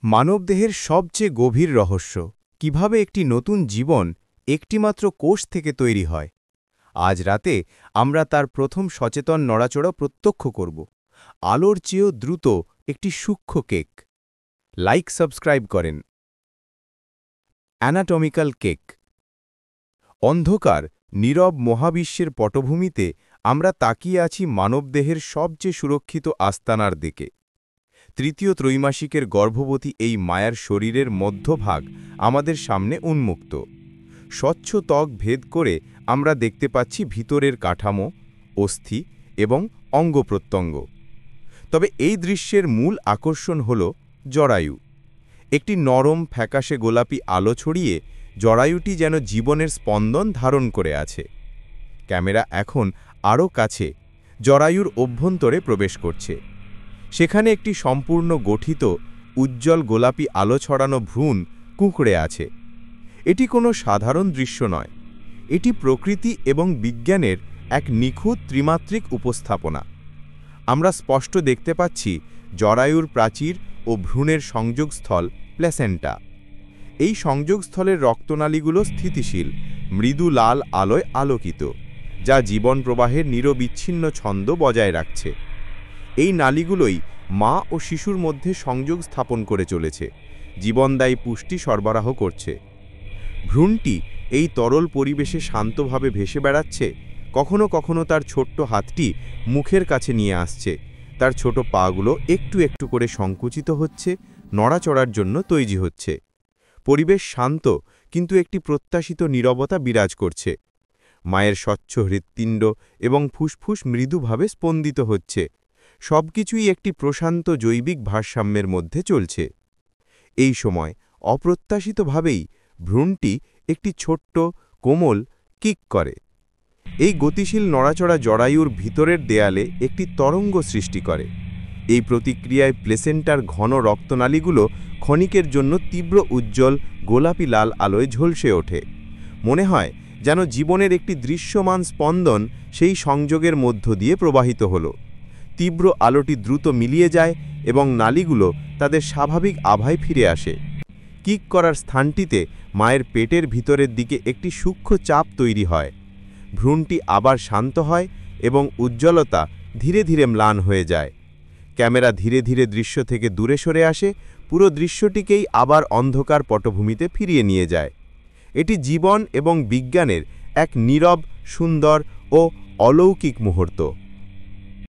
মানবদেহের সবচেয়ে গভীর রহস্য কিভাবে একটি নতুন জীবন একটিমাত্র কোষ থেকে তৈরি হয়। আজ রাতে আমরা তার প্রথম সচেতন নড়াচড়া প্রত্যক্ষ করব। আলোর চেয়েও দ্রুত একটি সূক্ষ্ম কেক। লাইক সাবস্ক্রাইব করেন। Anatomical cake. অন্ধকার নীরব মহাবিশ্বের পটভূমিতে আমরা তাকিয়ে আছি মানবদেহের সবচেয়ে সুরক্ষিত আস্তানার দিকে। তৃতীয় ত্রৈমাসিকের গর্ভবতী এই মায়ার শরীরের মধ্যভাগ আমাদের সামনে উন্মুক্ত। স্বচ্ছ ত্বক ভেদ করে আমরা দেখতে পাচ্ছি ভিতরের কাঠামো, অস্থি এবং অঙ্গপ্রত্যঙ্গ। তবে এই দৃশ্যের মূল আকর্ষণ হল জরায়ু। একটি নরম ফ্যাকাশে গোলাপি আলো ছড়িয়ে জরায়ুটি যেন জীবনের স্পন্দন ধারণ করে আছে। ক্যামেরা এখন আরও কাছে জরায়ুর অভ্যন্তরে প্রবেশ করছে। সেখানে একটি সম্পূর্ণ গঠিত উজ্জ্বল গোলাপি আলো ছড়ানো ভ্রূণ কুঁকড়ে আছে। এটি কোনো সাধারণ দৃশ্য নয়, এটি প্রকৃতি এবং বিজ্ঞানের এক নিখুঁত ত্রিমাত্রিক উপস্থাপনা। আমরা স্পষ্ট দেখতে পাচ্ছি জরায়ুর প্রাচীর ও ভ্রূণের সংযোগস্থল প্ল্যাসেন্টা। এই সংযোগস্থলের রক্তনালীগুলো স্থিতিশীল, মৃদু লাল আলোয় আলোকিত, যা জীবন প্রবাহের নিরবিচ্ছিন্ন ছন্দ বজায় রাখছে। এই নালীগুলোই মা ও শিশুর মধ্যে সংযোগ স্থাপন করে চলেছে, জীবনদায়ী পুষ্টি সরবরাহ করছে। ভ্রূণটি এই তরল পরিবেশে শান্তভাবে ভেসে বেড়াচ্ছে, কখনো কখনো তার ছোট্ট হাতটি মুখের কাছে নিয়ে আসছে, তার ছোট পাগুলো একটু একটু করে সংকুচিত হচ্ছে, নড়াচড়ার জন্য তৈরি হচ্ছে। পরিবেশ শান্ত, কিন্তু একটি প্রত্যাশিত নীরবতা বিরাজ করছে। মায়ের স্বচ্ছ হৃৎপিণ্ড এবং ফুসফুস মৃদুভাবে স্পন্দিত হচ্ছে। সবকিছুই একটি প্রশান্ত জৈবিক ভারসাম্যের মধ্যে চলছে। এই সময় অপ্রত্যাশিতভাবেই ভ্রূণটি একটি ছোট্ট কোমল কিক করে। এই গতিশীল নড়াচড়া জরায়ুর ভিতরের দেয়ালে একটি তরঙ্গ সৃষ্টি করে। এই প্রতিক্রিয়ায় প্লেসেন্টার ঘন রক্তনালীগুলো ক্ষণিকের জন্য তীব্র উজ্জ্বল গোলাপি লাল আলোয় ঝলসে ওঠে। মনে হয় যেন জীবনের একটি দৃশ্যমান স্পন্দন সেই সংযোগের মধ্য দিয়ে প্রবাহিত হলো। তীব্র আলোটি দ্রুত মিলিয়ে যায় এবং নালীগুলো তাদের স্বাভাবিক আভায় ফিরে আসে। কিক করার স্থানটিতে মায়ের পেটের ভিতরের দিকে একটি সূক্ষ্ম চাপ তৈরি হয়। ভ্রূণটি আবার শান্ত হয় এবং উজ্জ্বলতা ধীরে ধীরে ম্লান হয়ে যায়। ক্যামেরা ধীরে ধীরে দৃশ্য থেকে দূরে সরে আসে, পুরো দৃশ্যটিকেই আবার অন্ধকার পটভূমিতে ফিরিয়ে নিয়ে যায়। এটি জীবন এবং বিজ্ঞানের এক নীরব, সুন্দর ও অলৌকিক মুহূর্ত।